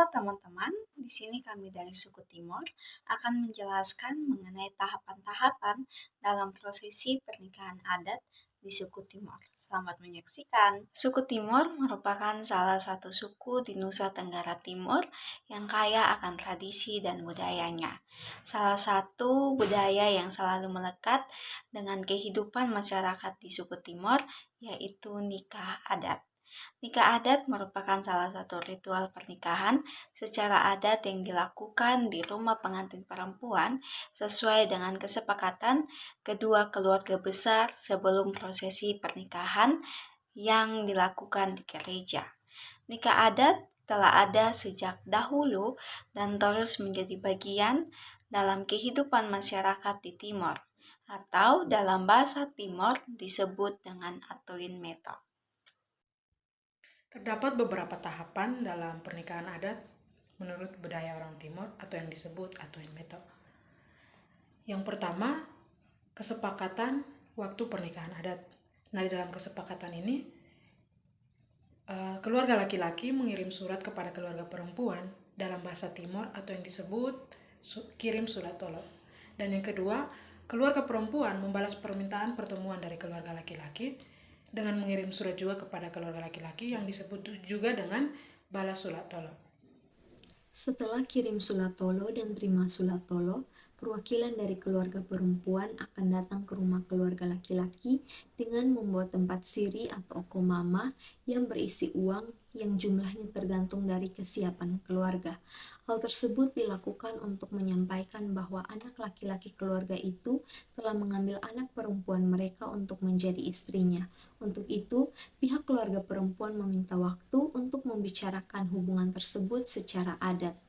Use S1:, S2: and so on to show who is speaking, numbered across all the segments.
S1: Halo teman-teman, di sini kami dari suku Timur akan menjelaskan mengenai tahapan-tahapan dalam prosesi pernikahan adat di suku Timur. Selamat menyaksikan. Suku Timur merupakan salah satu suku di Nusa Tenggara Timur yang kaya akan tradisi dan budayanya. Salah satu budaya yang selalu melekat dengan kehidupan masyarakat di suku Timur yaitu nikah adat. Nikah adat merupakan salah satu ritual pernikahan secara adat yang dilakukan di rumah pengantin perempuan sesuai dengan kesepakatan kedua keluarga besar sebelum prosesi pernikahan yang dilakukan di gereja. Nikah adat telah ada sejak dahulu dan terus menjadi bagian dalam kehidupan masyarakat di Timor, atau dalam bahasa Timor disebut dengan atuin meto.
S2: Terdapat beberapa tahapan dalam pernikahan adat menurut budaya orang Timur atau yang disebut atuin meto. Yang pertama, kesepakatan waktu pernikahan adat. Nah, di dalam kesepakatan ini, keluarga laki-laki mengirim surat kepada keluarga perempuan dalam bahasa Timur atau yang disebut kirim surat tolong. Dan yang kedua, keluarga perempuan membalas permintaan pertemuan dari keluarga laki-laki dengan mengirim surat juga kepada keluarga laki-laki yang disebut juga dengan balas surat tolong.
S3: Setelah kirim surat tolo dan terima surat tolo, perwakilan dari keluarga perempuan akan datang ke rumah keluarga laki-laki dengan membawa tempat siri atau okomama yang berisi uang yang jumlahnya tergantung dari kesiapan keluarga. Hal tersebut dilakukan untuk menyampaikan bahwa anak laki-laki keluarga itu telah mengambil anak perempuan mereka untuk menjadi istrinya. Untuk itu, pihak keluarga perempuan meminta waktu untuk membicarakan hubungan tersebut secara adat.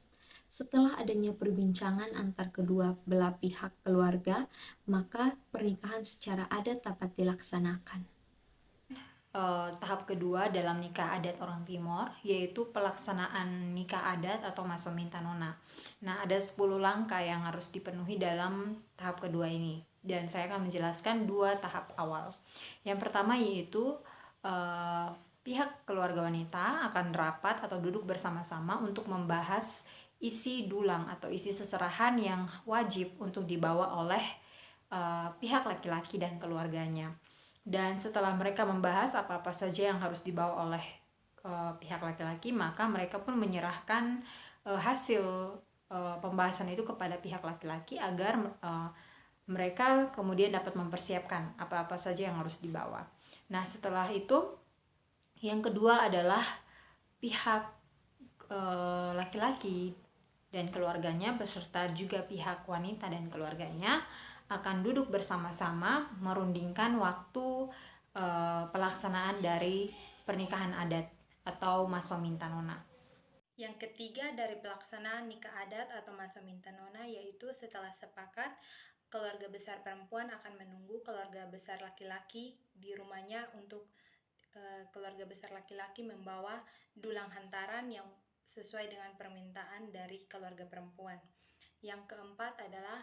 S3: Setelah adanya perbincangan antar kedua belah pihak keluarga, maka pernikahan secara adat dapat dilaksanakan.
S4: Tahap kedua dalam nikah adat orang Timor yaitu pelaksanaan nikah adat atau maso minta nona. Nah, ada 10 langkah yang harus dipenuhi dalam tahap kedua ini dan saya akan menjelaskan 2 tahap awal. Yang pertama yaitu pihak keluarga wanita akan rapat atau duduk bersama-sama untuk membahas isi dulang atau isi seserahan yang wajib untuk dibawa oleh pihak laki-laki dan keluarganya. Dan setelah mereka membahas apa-apa saja yang harus dibawa oleh pihak laki-laki, maka mereka pun menyerahkan hasil pembahasan itu kepada pihak laki-laki agar mereka kemudian dapat mempersiapkan apa-apa saja yang harus dibawa. Nah, setelah itu yang kedua adalah pihak laki-laki dan keluarganya beserta juga pihak wanita dan keluarganya akan duduk bersama-sama merundingkan waktu pelaksanaan dari pernikahan adat atau maso minta nona.
S5: Yang ketiga dari pelaksanaan nikah adat atau maso minta nona yaitu setelah sepakat, keluarga besar perempuan akan menunggu keluarga besar laki-laki di rumahnya untuk keluarga besar laki-laki membawa dulang hantaran yang sesuai dengan permintaan dari keluarga perempuan. Yang keempat adalah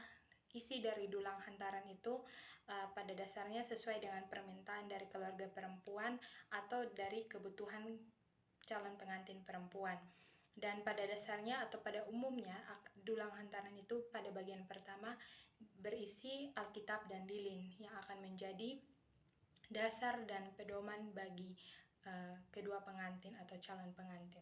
S5: isi dari dulang hantaran itu pada dasarnya sesuai dengan permintaan dari keluarga perempuan atau dari kebutuhan calon pengantin perempuan. Dan pada dasarnya atau pada umumnya dulang hantaran itu pada bagian pertama berisi Alkitab dan lilin yang akan menjadi dasar dan pedoman bagi kedua pengantin atau calon pengantin.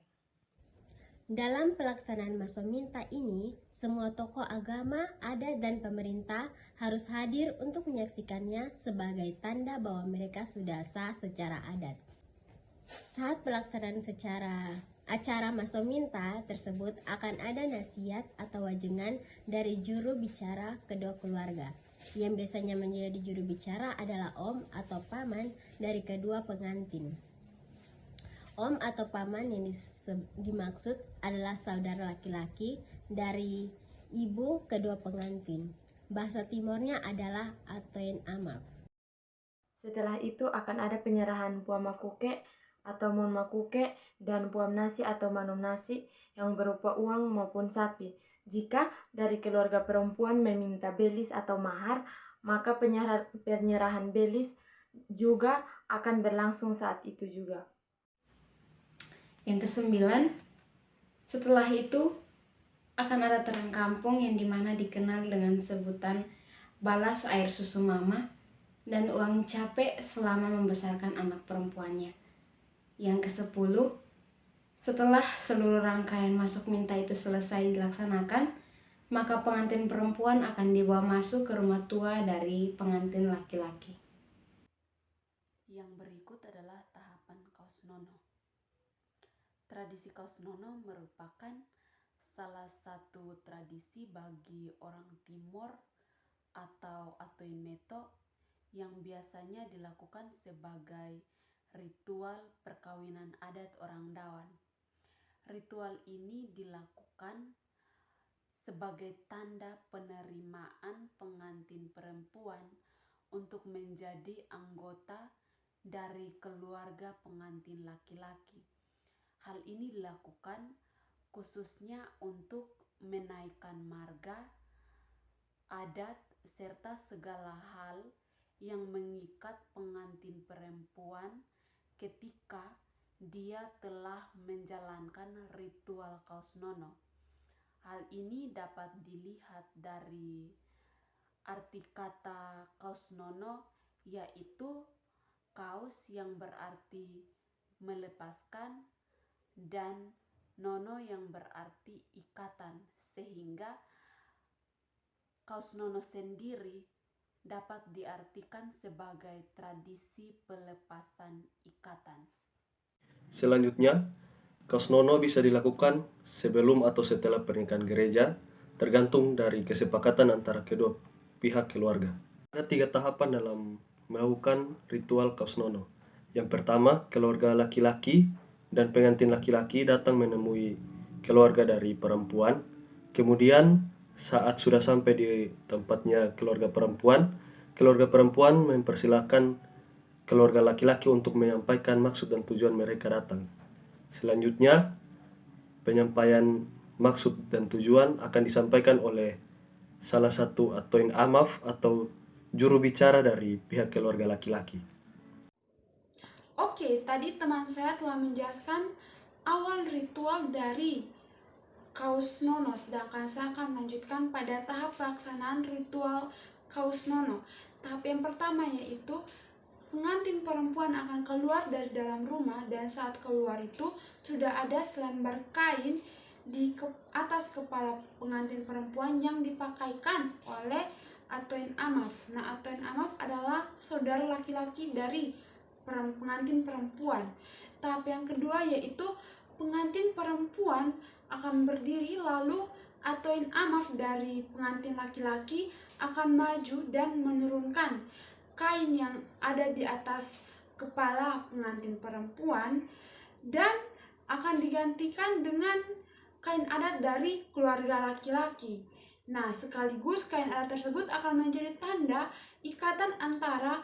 S6: Dalam pelaksanaan maso minta ini, semua tokoh agama, adat, dan pemerintah harus hadir untuk menyaksikannya sebagai tanda bahwa mereka sudah sah secara adat. Saat pelaksanaan acara maso minta tersebut akan ada nasihat atau wajengan dari juru bicara kedua keluarga. Yang biasanya menjadi juru bicara adalah om atau paman dari kedua pengantin. Om atau paman yang dimaksud adalah saudara laki-laki dari ibu kedua pengantin. Bahasa Timornya adalah atoin amap.
S7: Setelah itu akan ada penyerahan puam makuke atau mon makuke dan puam nasi atau manum nasi yang berupa uang maupun sapi. Jika dari keluarga perempuan meminta belis atau mahar, maka penyerahan belis juga akan berlangsung saat itu juga.
S8: Yang kesembilan, Setelah itu akan ada tren kampung yang dimana dikenal dengan sebutan balas air susu mama dan uang capek selama membesarkan anak perempuannya. Yang ke-10, setelah seluruh rangkaian masuk minta itu selesai dilaksanakan, maka pengantin perempuan akan dibawa masuk ke rumah tua dari pengantin laki-laki.
S9: Yang berikut adalah tahapan kausnono. Tradisi kausnono merupakan salah satu tradisi bagi orang Timor atau Atoin Meto yang biasanya dilakukan sebagai ritual perkawinan adat orang Dawan. Ritual ini dilakukan sebagai tanda penerimaan pengantin perempuan untuk menjadi anggota dari keluarga pengantin laki-laki. Hal ini dilakukan khususnya untuk menaikkan marga, adat, serta segala hal yang mengikat pengantin perempuan ketika dia telah menjalankan ritual kausnono. Hal ini dapat dilihat dari arti kata kausnono, yaitu kaus yang berarti melepaskan dan nono yang berarti ikatan, sehingga kausnono sendiri dapat diartikan sebagai tradisi pelepasan ikatan.
S10: Selanjutnya, kausnono bisa dilakukan sebelum atau setelah pernikahan gereja, tergantung dari kesepakatan antara kedua pihak keluarga. Ada 3 tahapan dalam melakukan ritual kausnono. Yang pertama, keluarga laki-laki dan pengantin laki-laki datang menemui keluarga dari perempuan. Kemudian, saat sudah sampai di tempatnya keluarga perempuan mempersilahkan keluarga laki-laki untuk menyampaikan maksud dan tujuan mereka datang. Selanjutnya, penyampaian maksud dan tujuan akan disampaikan oleh salah satu atoin amaf atau juru bicara dari pihak keluarga laki-laki.
S11: Oke, tadi teman saya telah menjelaskan awal ritual dari kausnono, sedangkan saya akan melanjutkan pada tahap pelaksanaan ritual kausnono. Tahap yang pertama yaitu pengantin perempuan akan keluar dari dalam rumah, dan saat keluar itu sudah ada selembar kain di atas kepala pengantin perempuan yang dipakaikan oleh atoin amaf. Nah, atoin amaf adalah saudara laki-laki dari pengantin perempuan. Tahap yang kedua yaitu pengantin perempuan akan berdiri, lalu atoin amaf dari pengantin laki-laki akan maju dan menurunkan kain yang ada di atas kepala pengantin perempuan dan akan digantikan dengan kain adat dari keluarga laki-laki. Nah, sekaligus kain adat tersebut akan menjadi tanda ikatan antara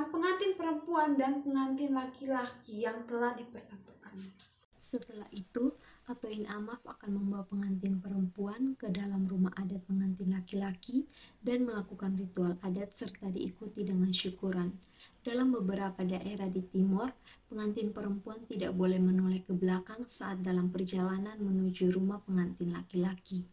S11: pengantin perempuan dan pengantin laki-laki yang telah dipersatukan.
S3: Setelah itu, atoin amaf akan membawa pengantin perempuan ke dalam rumah adat pengantin laki-laki dan melakukan ritual adat serta diikuti dengan syukuran. Dalam beberapa daerah di Timor, pengantin perempuan tidak boleh menoleh ke belakang saat dalam perjalanan menuju rumah pengantin laki-laki.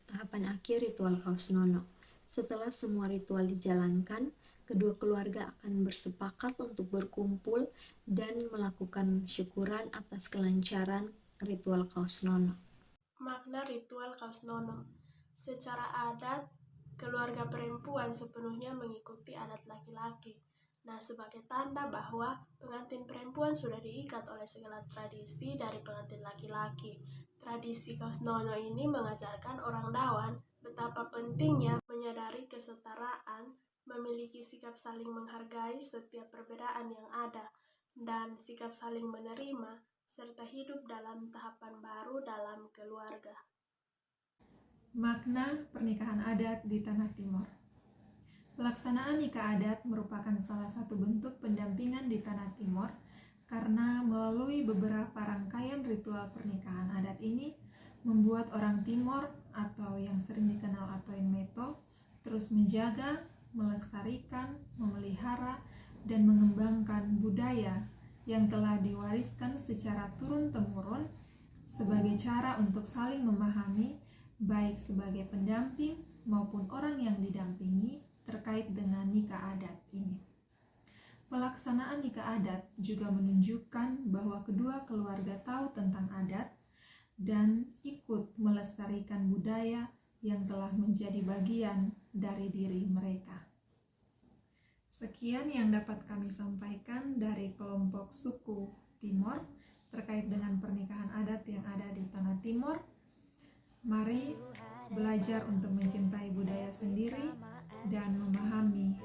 S3: Tahapan akhir ritual kausnono. Setelah semua ritual dijalankan, kedua keluarga akan bersepakat untuk berkumpul dan melakukan syukuran atas kelancaran ritual kausnono.
S12: Makna ritual kausnono. Secara adat, keluarga perempuan sepenuhnya mengikuti adat laki-laki. Nah, sebagai tanda bahwa pengantin perempuan sudah diikat oleh segala tradisi dari pengantin laki-laki. Tradisi kausnono ini mengajarkan orang Dawan betapa pentingnya menyadari kesetaraan, memiliki sikap saling menghargai setiap perbedaan yang ada, dan sikap saling menerima, serta hidup dalam tahapan baru dalam keluarga.
S2: Makna pernikahan adat di Tanah Timor. Pelaksanaan nikah adat merupakan salah satu bentuk pendampingan di Tanah Timor karena melalui beberapa rangkaian ritual pernikahan adat ini membuat orang Timor atau yang sering dikenal Atoin Meto terus menjaga, melestarikan, memelihara, dan mengembangkan budaya yang telah diwariskan secara turun-temurun
S13: sebagai cara untuk saling memahami, baik sebagai pendamping maupun orang yang didampingi terkait dengan nikah adat ini. Pelaksanaan nikah adat juga menunjukkan bahwa kedua keluarga tahu tentang adat dan ikut melestarikan budaya yang telah menjadi bagian dari diri mereka. Sekian yang dapat kami sampaikan dari kelompok suku Timor terkait dengan pernikahan adat yang ada di Tanah Timor. Mari belajar untuk mencintai budaya sendiri dan memahami